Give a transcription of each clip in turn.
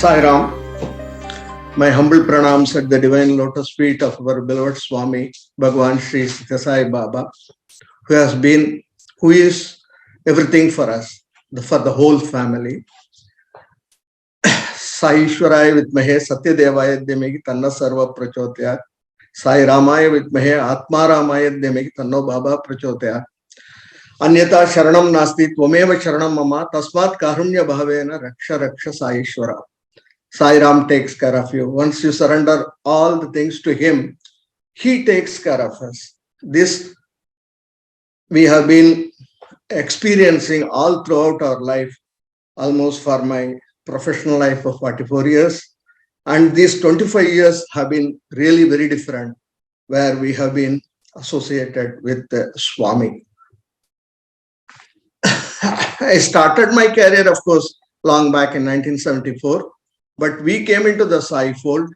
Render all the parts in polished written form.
Sai Ram, my humble pranams at the divine lotus feet of our beloved Swami, Bhagavan Sri Sai Baba, who is everything for us, for the whole family. Sai Ishwaraya Vitmahe Satyadevaya Dhimagi Tanna Sarva Prachodayat. Sai Ramaya Vitmahe Atma Ramaya Dhimagi Tanno Baba Prachodayat. Anyata Sharanam Nasti Tvameva Sharanam Mama Tasmat Karunya Bhavena Raksha Raksha Sai Ishwara. Sai Ram takes care of you. Once you surrender all the things to him, he takes care of us. This we have been experiencing all throughout our life, almost for my professional life of 44 years. And these 25 years have been really very different, where we have been associated with Swami. I started my career, of course, long back in 1974. But we came into the Sai fold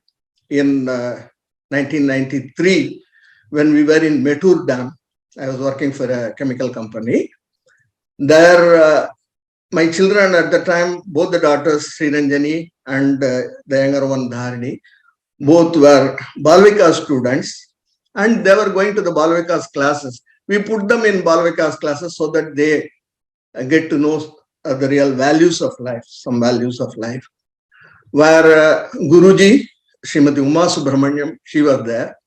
in 1993 when we were in Mettur Dam. I was working for a chemical company. There, my children at the time, both the daughters, Sriranjani and the younger one, Dharini, both were Balvika students and they were going to the Balvika's classes. We put them in Balvika's classes so that they get to know the real values of life, some values of life. Where Guruji, Srimati Uma Subramanyam, she was there.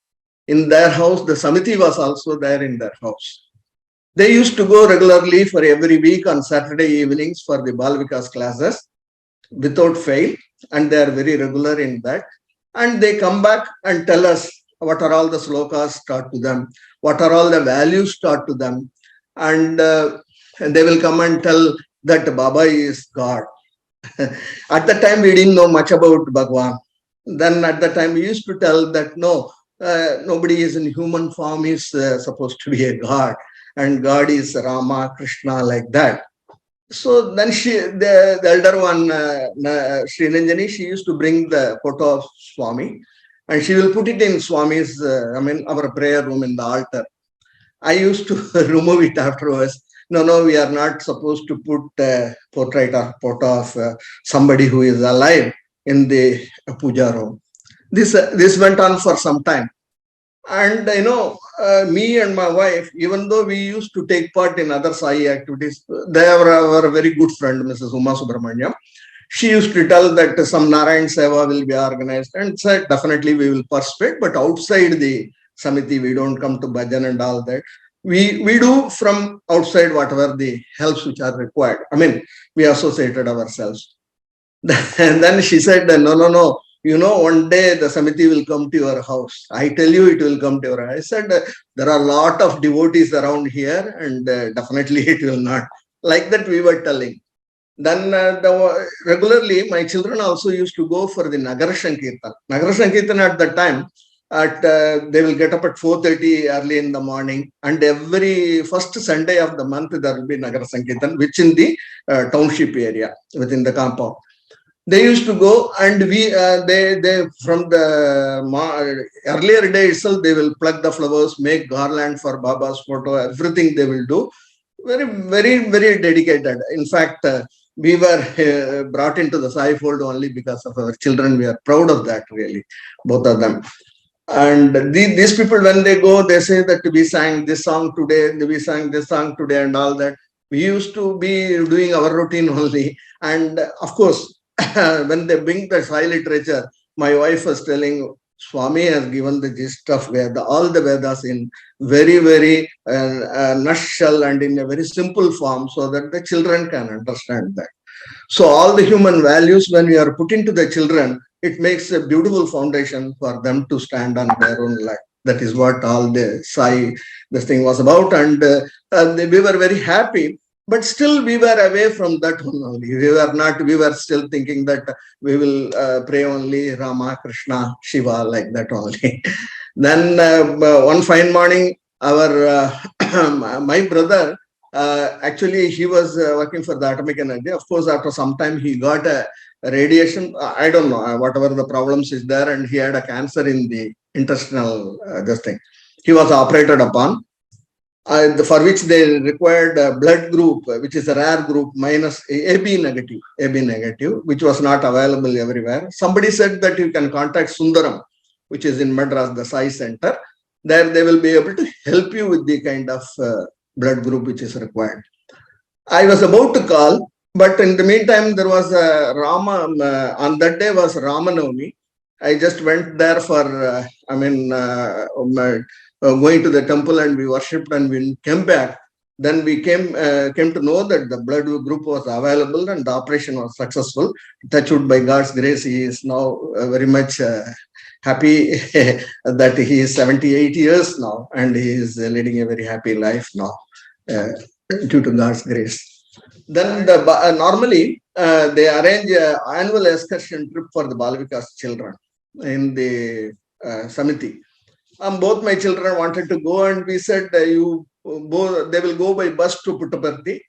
In their house, the Samiti was also there in their house. They used to go regularly for every week on Saturday evenings for the Balvikas classes without fail, and they are very regular in that. And they come back and tell us what are all the slokas taught to them, what are all the values taught to them. And they will come and tell that Baba is God. At the time, we didn't know much about Bhagwan. Then at the time, we used to tell that no, nobody is in human form is supposed to be a God, and God is Rama, Krishna, like that. So then the elder one, Sriranjani, she used to bring the photo of Swami, and she will put it in Swami's, our prayer room in the altar. I used to remove it afterwards. No, we are not supposed to put a portrait or photo of somebody who is alive in the puja room. This went on for some time. And me and my wife, even though we used to take part in other Sai activities, they were our very good friend, Mrs. Uma Subramanyam. She used to tell that some Narayan Seva will be organized and said, definitely we will participate, but outside the Samiti, we don't come to bhajan and all that. We do from outside whatever the helps which are required. We associated ourselves. And then she said, no. One day the Samiti will come to your house. I tell you, it will come to your house. I said, there are a lot of devotees around here and definitely it will not. Like that we were telling. Then regularly, my children also used to go for the Nagar Sankirtan. Nagar Sankirtan at that time, they will get up at 4:30 early in the morning, and every first Sunday of the month there will be Nagar Sankirtan, which in the township area within the compound. They used to go, and they from the earlier day itself they will pluck the flowers, make garland for Baba's photo, everything they will do. Very, very, very dedicated. In fact, we were brought into the Sai fold only because of our children. We are proud of that, really, both of them. And these people, when they go, they say that we sang this song today, we sang this song today and all that. We used to be doing our routine only. And of course, when they bring the Sai literature, my wife was telling, Swami has given the gist of all the Vedas in very, very nutshell and in a very simple form so that the children can understand that. So all the human values, when we are put into the children, it makes a beautiful foundation for them to stand on their own life. That is what all the Sai, this thing was about. And we were very happy, but still we were away from that one only. We were still thinking that we will pray only Rama, Krishna, Shiva, like that only. Then one fine morning, my brother, actually he was working for the atomic energy. Of course, after some time he got a radiation, I don't know, whatever the problems is there, and he had a cancer in the intestinal this thing. He was operated upon, for which they required a blood group, which is a rare group, minus AB negative, which was not available everywhere. Somebody said that you can contact Sundaram, which is in Madras, the Sai Center. There they will be able to help you with the kind of blood group which is required. I was about to call, but in the meantime, there was a Rama, on that day was Ramanavami. I just went there for, going to the temple, and we worshipped, and we came back. Then we came to know that the blood group was available and the operation was successful. Touched by God's grace, he is now very much happy that he is 78 years now, and he is leading a very happy life now due to God's grace. Then normally they arrange an annual excursion trip for the Balavikas children in the Samiti. Both my children wanted to go, and we said they will go by bus to Puttaparthi,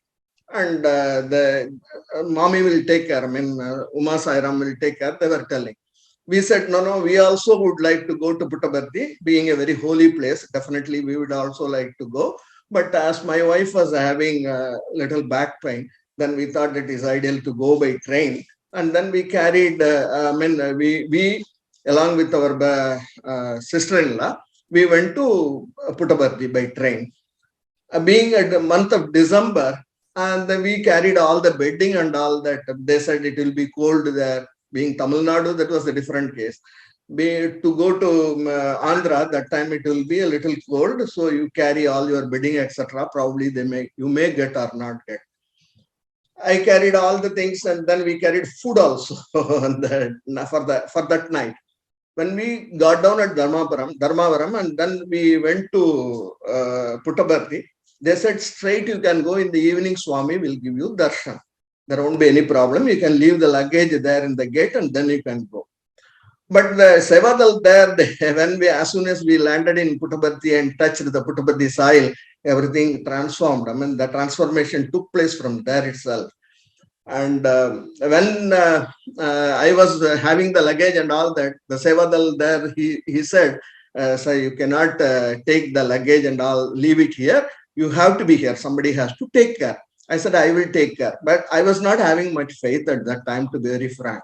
and the mommy will take care. Uma Sairam will take care. They were telling. We said, no, we also would like to go to Puttaparthi, being a very holy place. Definitely, we would also like to go. But as my wife was having a little back pain, then we thought it is ideal to go by train. And then we carried, we along with our sister-in-law, we went to Puttaparthi by train. Being at the month of December, and then we carried all the bedding and all that. They said it will be cold there. Being Tamil Nadu, that was a different case. To go to Andhra, that time it will be a little cold, so you carry all your bedding, etc. Probably you may get or not get. I carried all the things, and then we carried food also for that night. When we got down at Dharmavaram, and then we went to Puttaparthi, they said straight you can go in the evening. Swami will give you darshan. There won't be any problem. You can leave the luggage there in the gate, and then you can go. But the Sevadal there, as soon as we landed in Puttaparthi and touched the Puttaparthi soil, everything transformed. The transformation took place from there itself. And when I was having the luggage and all that, the Sevadal there, he said, sir, you cannot take the luggage and all, leave it here. You have to be here. Somebody has to take care. I said, I will take care. But I was not having much faith at that time, to be very frank.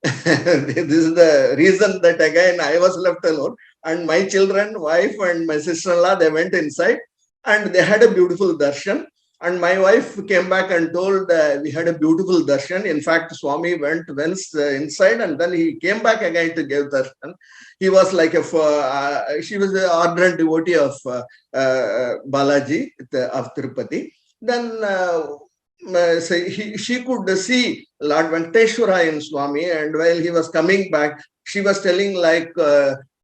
This is the reason that again I was left alone, and my children, wife and my sister-in-law, they went inside and they had a beautiful darshan. And my wife came back and told we had a beautiful darshan. In fact, Swami went once inside, and then he came back again to give darshan. He was like she was an ardent devotee of Balaji of Tirupati. Then she could see Lord Venkateshwara in Swami, and while he was coming back, she was telling like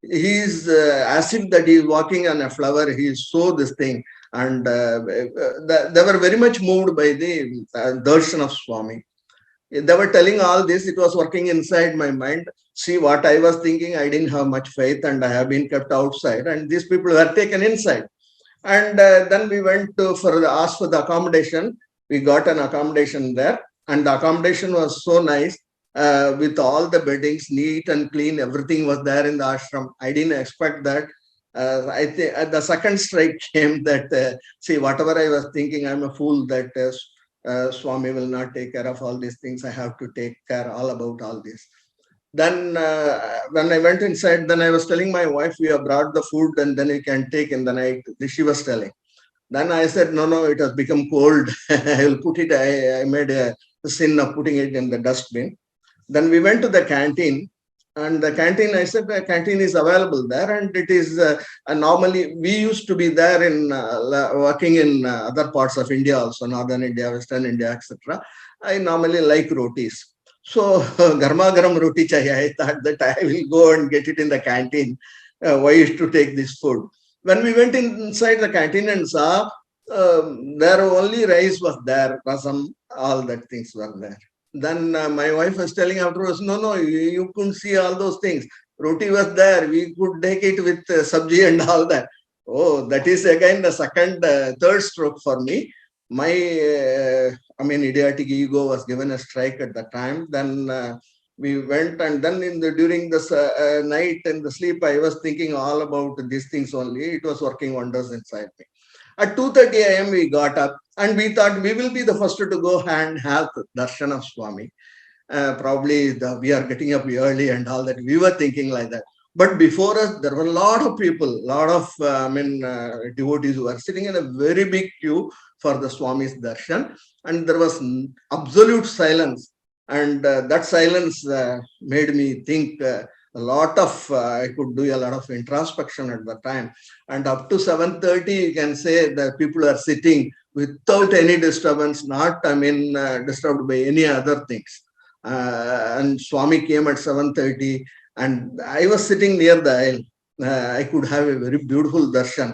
he's as if that he's walking on a flower. He saw this thing, and they were very much moved by the darshan of Swami. They were telling all this. It was working inside my mind. See what I was thinking. I didn't have much faith, and I have been kept outside, and these people were taken inside. And then we went to ask for the accommodation. We got an accommodation there, and the accommodation was so nice with all the beddings neat and clean. Everything was there in the ashram. I didn't expect that. I think the second strike came that see, whatever I was thinking, I'm a fool that Swami will not take care of all these things. I have to take care all about all this. Then when I went inside, then I was telling my wife, we have brought the food, and then you can take in the night. She was telling. Then I said, no, it has become cold. I will put it. I made a sin of putting it in the dustbin. Then we went to the canteen, and the canteen, I said, the canteen is available there, and it is normally we used to be there in working in other parts of India, also Northern India, Western India, etc. I normally like rotis. So garma garam roti chahiye. I thought that I will go and get it in the canteen. Why is to take this food? When we went inside the canteen and saw there only rice was there, rasam, all that things were there. Then my wife was telling afterwards, no, you couldn't see all those things. Roti was there. We could take it with sabji and all that. Oh, that is again the third stroke for me. My idiotic ego was given a strike at the time. Then We went, and then during the night and the sleep, I was thinking all about these things only. It was working wonders inside me. At 2:30 a.m. we got up and we thought we will be the first to go and have darshan of Swami. Probably we are getting up early and all that. We were thinking like that. But before us, there were a lot of people, lot of devotees who were sitting in a very big queue for the Swami's darshan, and there was absolute silence. And that silence made me think a lot of, I could do a lot of introspection at the time. And up to 7:30, you can say that people are sitting without any disturbance, not, disturbed by any other things. And Swami came at 7:30, and I was sitting near the aisle. I could have a very beautiful darshan.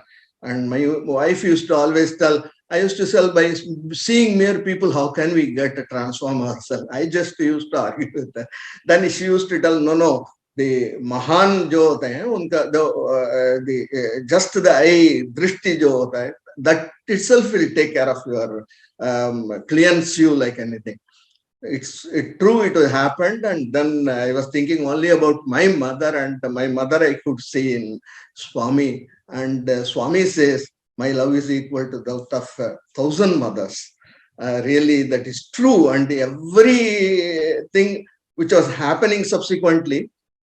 And my wife used to always tell, I used to tell, by seeing mere people, how can we get to transform ourselves? I just used to argue with her. Then she used to tell, no, the Mahan jo hota hai, unka, the just the eye, drishti jo hota hai, that itself will take care of your, cleanse you like anything. It's true, it happened. And then I was thinking only about my mother, and my mother I could see in Swami. And Swami says, my love is equal to that of 1,000 mothers. Really, that is true. And everything which was happening subsequently.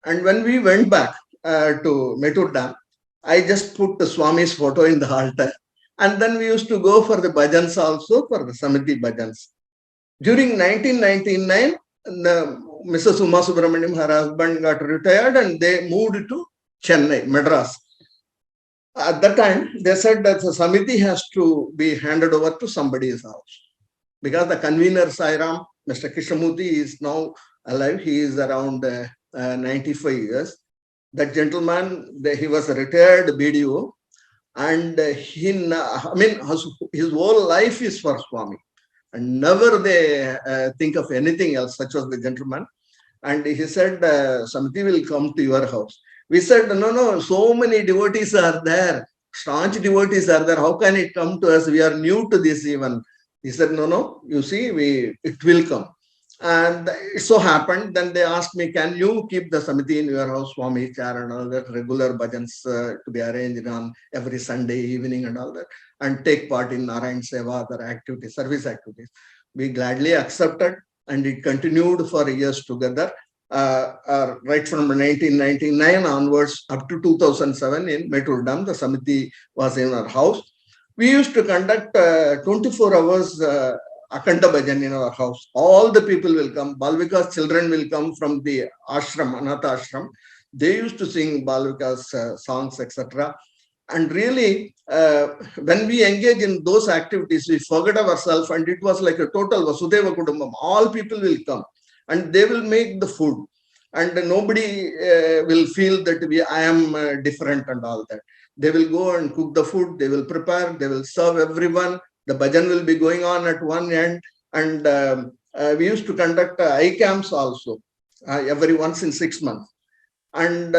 And when we went back to Mettur Dam, I just put the Swami's photo in the altar. And then we used to go for the bhajans also, for the Samiti bhajans. During 1999, Mrs. Uma Subramaniam, her husband, got retired, and they moved to Chennai, Madras. At that time, they said that the Samiti has to be handed over to somebody's house, because the convener, Sairam, Mr. Krishnamurti, is now alive. He is around 95 years. That gentleman, he was a retired BDO, and his whole life is for Swami. And never they think of anything else. Such was the gentleman. And he said, Samiti will come to your house. We said, no, so many devotees are there. Staunch devotees are there. How can it come to us? We are new to this even. He said, no, you see, it will come. And it so happened, then they asked me, can you keep the Samiti in your house, Swami Char and all that, regular bhajans to be arranged on every Sunday evening and all that, and take part in Narayan Seva, other activities, service activities. We gladly accepted, and it continued for years together. Right from 1999 onwards up to 2007 in Mettur Dam, the Samiti was in our house. We used to conduct 24 hours Akanta Bhajan in our house. All the people will come. Balvika's children will come from the ashram, Anatha ashram. They used to sing Balvika's songs, etc. And really, when we engage in those activities, we forget ourselves, and it was like a total Vasudeva Kudumbam. All people will come, and they will make the food, and nobody will feel that I am different and all that. They will go and cook the food, they will prepare, they will serve everyone. The bhajan will be going on at one end, and we used to conduct eye camps also every once in 6 months. And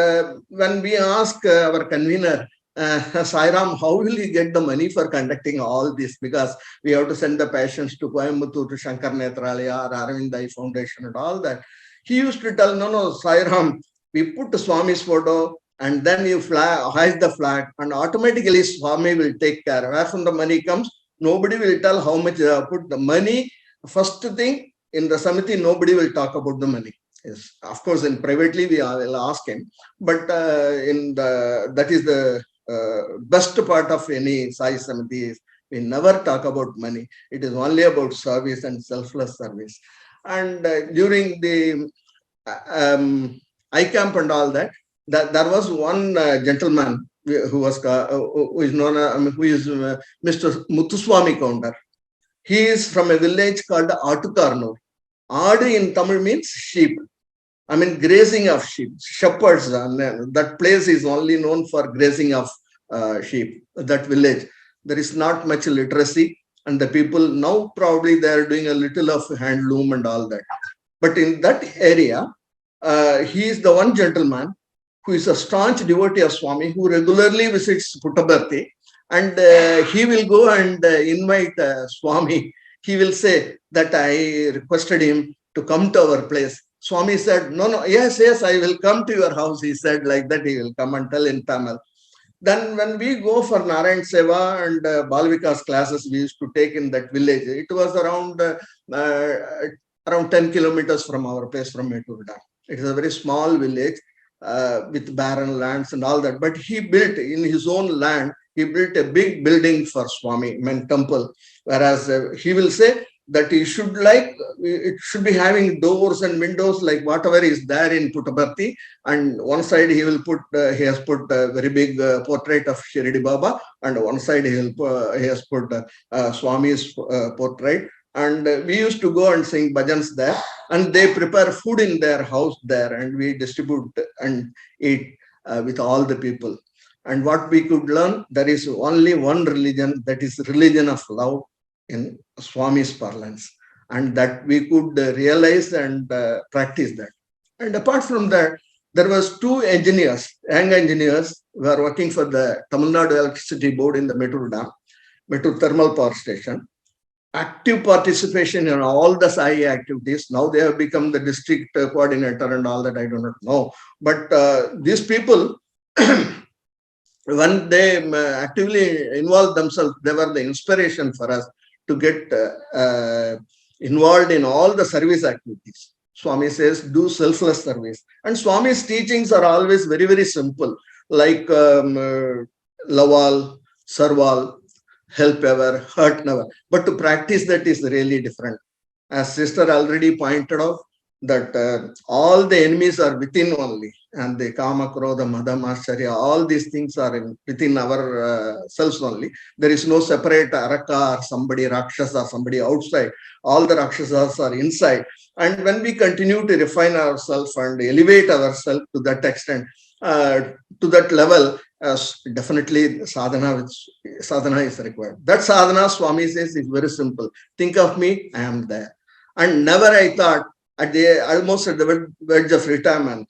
when we ask our convener, Sairam, how will you get the money for conducting all this? Because we have to send the patients to Coimbatore, to Shankar Netralaya or Aravind Eye Foundation and all that. He used to tell, no, Sairam, we put the Swami's photo, and then you hoist the flag, and automatically Swami will take care. Where from the money comes, nobody will tell how much they have put the money. First thing, in the Samiti, nobody will talk about the money. Yes, of course, in privately we will ask him, but that is the best part of any Sai Samiti is we never talk about money. It is only about service and selfless service. And during the eye camp and all that, there was one gentleman who is known, who is Mr. Muthuswami Kaundar. He is from a village called Atukarnur. Adu in Tamil means sheep. Grazing of sheep, shepherds. That place is only known for grazing of sheep, that village. There is not much literacy, and the people now probably they are doing a little of handloom and all that. But in that area, he is the one gentleman who is a staunch devotee of Swami, who regularly visits Puttaparthi, and he will go and invite Swami. He will say that I requested him to come to our place. Swami said, no, yes, I will come to your house. He said like that, he will come and tell in Tamil. Then when we go for Narayan Seva and Balvikas classes, we used to take in that village. It was around 10 kilometers from our place, from Mettur Dam. It is a very small village with barren lands and all that. But he built in his own land, he built a big building for Swami, temple. Whereas he will say that it should be having doors and windows like whatever is there in Puttaparthi. And one side he has put a very big portrait of Shirdi Baba, and one side he has put Swami's portrait. And we used to go and sing bhajans there, and they prepare food in their house there, and we distribute and eat with all the people. And what we could learn, there is only one religion, that is religion of love in Swami's parlance, and that we could realize and practice that. And apart from that, there was two engineers, young engineers, who are working for the Tamil Nadu Electricity Board in the Mettur Dam, Mettur Thermal Power Station. Active participation in all the SAI activities. Now they have become the district coordinator and all that, I do not know. But these people, when they actively involved themselves, they were the inspiration for us to get involved in all the service activities. Swami says, do selfless service. And Swami's teachings are always very, very simple, like love all, serve all, help ever, hurt never. But to practice that is really different. As sister already pointed out, that all the enemies are within only, and the kama, krodha, mada, mascharya, all these things are within our selves only. There is no separate araka or somebody rakshasa or somebody outside. All the rakshasas are inside. And when we continue to refine ourselves and elevate ourselves to that extent, to that level, definitely sadhana is required. That sadhana, Swami says, is very simple. Think of me, I am there. And never I thought, almost at the verge of retirement,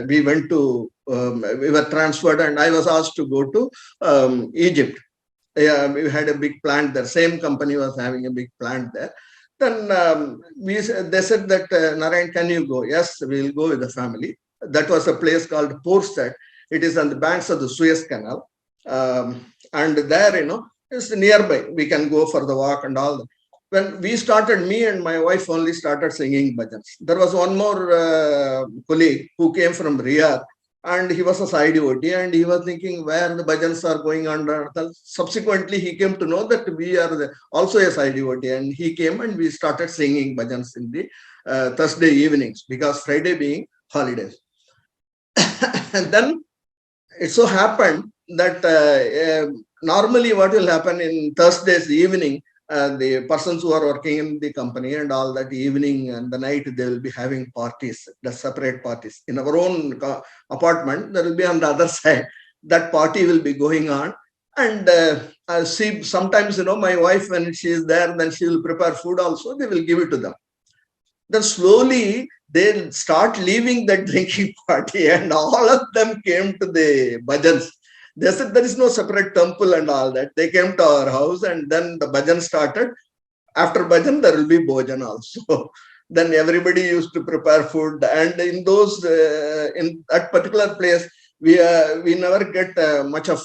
we were transferred, and I was asked to go to Egypt. We had a big plant there. Same company was having a big plant there. Then they said that, Narayan, can you go? Yes, we will go with the family. That was a place called Porset. It is on the banks of the Suez Canal. And there, it's nearby. We can go for the walk and all that. When we started, me and my wife only started singing bhajans. There was one more colleague who came from Riyadh, and he was a side devotee, and he was thinking where the bhajans are going on. Subsequently, he came to know that we are also a side devotee, and he came and we started singing bhajans in the Thursday evenings, because Friday being holidays. And then it so happened that normally what will happen in Thursday's evening, the persons who are working in the company and all that, evening and the night, they will be having parties, the separate parties. In our own apartment, there will be on the other side, that party will be going on. And I see sometimes, my wife, when she is there, then she will prepare food also, they will give it to them. Then slowly they start leaving that drinking party, and all of them came to the bhajans. They said there is no separate temple and all that. They came to our house, and then the bhajan started. After bhajan, there will be bhojan also. Then everybody used to prepare food. And in in that particular place, we never get much of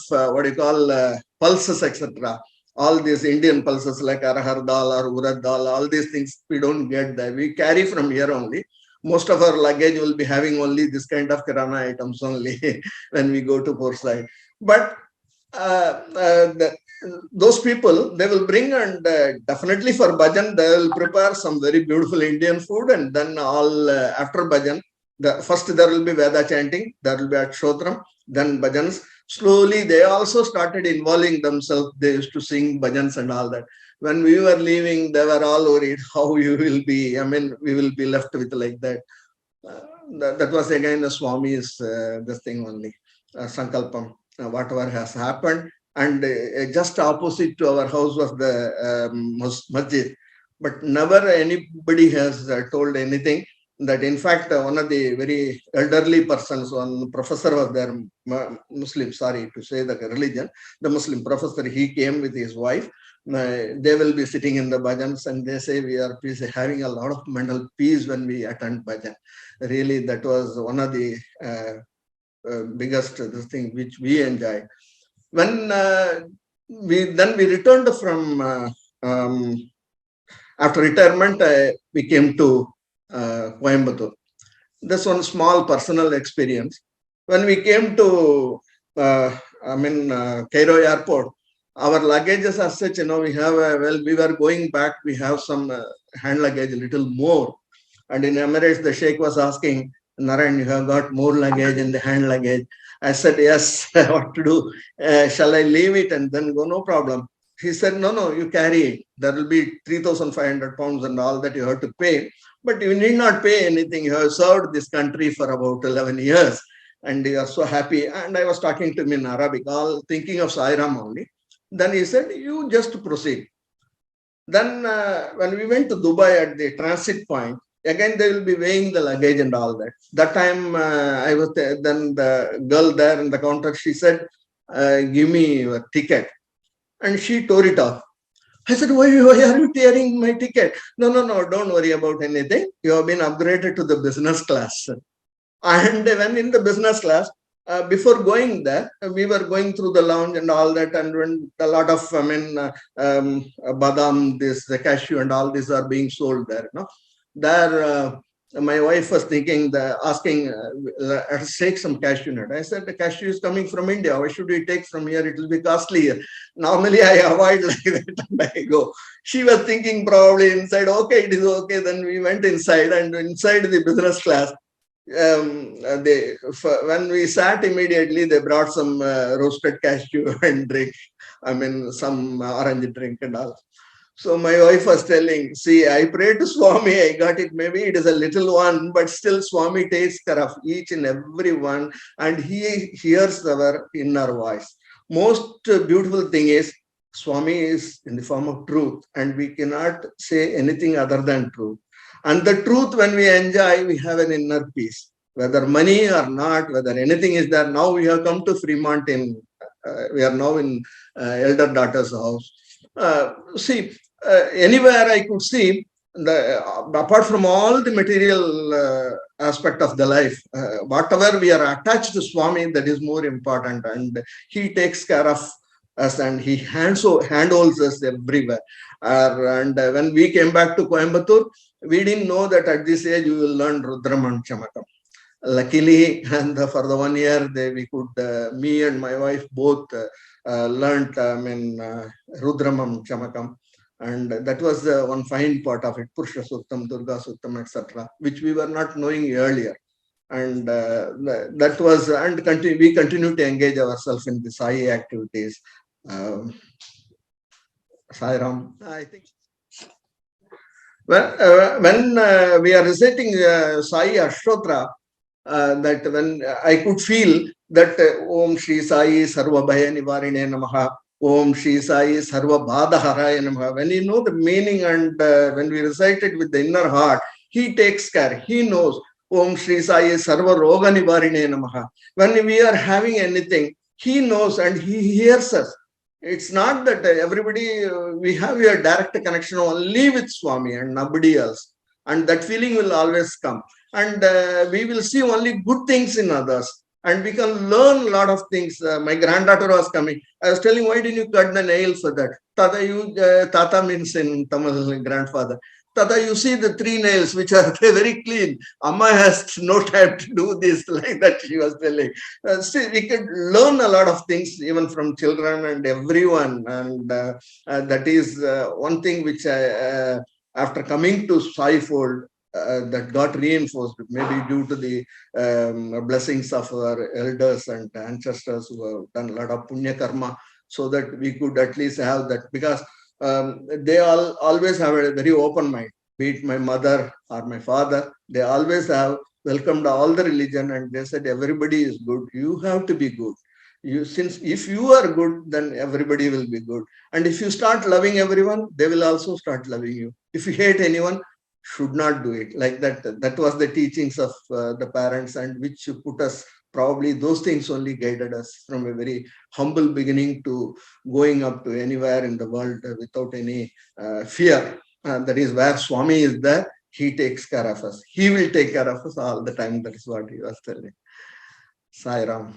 pulses, etc. All these Indian pulses like arahar dal or urad dal, all these things we don't get there. We carry from here only. Most of our luggage will be having only this kind of kirana items only when we go to Portside. But those people, they will bring, and definitely for bhajan, they will prepare some very beautiful Indian food. And then after bhajan, first there will be Veda chanting, there will be Akshotram, then bhajans. Slowly, they also started involving themselves. They used to sing bhajans and all that. When we were leaving, they were all worried how you will be. We will be left with like that. That was again the Swami's this thing only, Sankalpam. Whatever has happened. And just opposite to our house was the masjid. But never anybody has told anything. That in fact, one of the very elderly persons, one professor was there, Muslim, sorry to say the religion, the Muslim professor, he came with his wife, they will be sitting in the bhajans and they say we are having a lot of mental peace when we attend bhajan. Really, that was one of the biggest thing which we enjoy. When we returned from after retirement, we came to Coimbatore. This one small personal experience. When we came to Cairo airport, our luggages as such, we have we were going back, we have some hand luggage, a little more. And in Emirates, the Sheikh was asking, Narayan, you have got more luggage in the hand luggage. I said, yes, what to do? Shall I leave it and then go? No problem. He said, no, you carry it. There will be 3,500 pounds and all that you have to pay. But you need not pay anything. You have served this country for about 11 years and you are so happy. And I was talking to him in Arabic, all thinking of Sairam only. Then he said, you just proceed. Then when we went to Dubai at the transit point, again they will be weighing the luggage and all that. That time I was there, then the girl there in the counter, she said, give me a ticket. And she tore it off. I said, why are you tearing my ticket? No, don't worry about anything. You have been upgraded to the business class. And when in the business class, before going there, we were going through the lounge and all that, and when a lot of, badam, the cashew and all these are being sold there. There, my wife was asking, let's take some cashew nut. I said, the cashew is coming from India. Why should we take from here? It will be costly here. Normally, I avoid like that and I go. She was thinking probably inside, okay, it is okay. Then we went inside, and inside the business class, when we sat immediately, they brought some roasted cashew and drink. Some orange drink and all. So my wife was telling, see, I pray to Swami, I got it. Maybe it is a little one, but still Swami takes care of each and every one, and he hears our inner voice. Most beautiful thing is, Swami is in the form of truth, and we cannot say anything other than truth. And the truth, when we enjoy, we have an inner peace. Whether money or not, whether anything is there. Now we have come to Fremont we are now in elder daughter's house. Anywhere I could see, apart from all the material aspect of the life, whatever we are attached to Swami, that is more important. And he takes care of us and he handholds us everywhere. And when we came back to Coimbatore, we didn't know that at this age we will learn Rudram and Chamakam. Luckily, and for the 1 year, we could, me and my wife both learned Rudram and Chamakam. And that was one fine part of it, Purusha Suktam, Durga Suktam, etc., which we were not knowing earlier. And that was, and we continue to engage ourselves in the Sai activities. Sai Ram, I think. When we are reciting Sai Ashtotra, that when I could feel that Om Shri Sai Sarva Bhaya Nivarine Namaha, Om Shri Sai Sarva Bhada Haraya Namaha. When you know the meaning and when we recite it with the inner heart, he takes care, he knows. Om Shri Sai Sarva Roga Nivarine Namaha. When we are having anything, he knows and he hears us. It's not that everybody, we have a direct connection only with Swami and nobody else. And that feeling will always come. And we will see only good things in others. And we can learn a lot of things. My granddaughter was coming. I was telling, why didn't you cut the nail for that? Tata means in Tamil, grandfather. Tata, you see the 3 nails, which are very clean. Amma has no time to do this, like that she was telling. See, we can learn a lot of things even from children and everyone. And that is one thing which I, after coming to Sai Fold, that got reinforced, maybe due to the blessings of our elders and ancestors who have done a lot of punya karma, so that we could at least have that, because they always have a very open mind, be it my mother or my father. They always have welcomed all the religion, and they said everybody is good, you have to be good. Since if you are good, then everybody will be good. And if you start loving everyone, they will also start loving you. If you hate anyone, should not do it like that. That was the teachings of the parents, and which put us probably those things only guided us from a very humble beginning to going up to anywhere in the world without any fear. That is where Swami is there. He takes care of us. He will take care of us all the time. That is what he was telling. Sai Ram.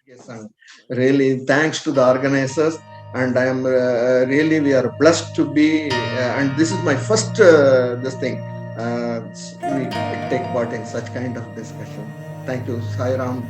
Yes, and really thanks to the organizers. And I am really, we are blessed to be, and this is my first, this thing, we take part in such kind of discussion. Thank you, Sai Ram.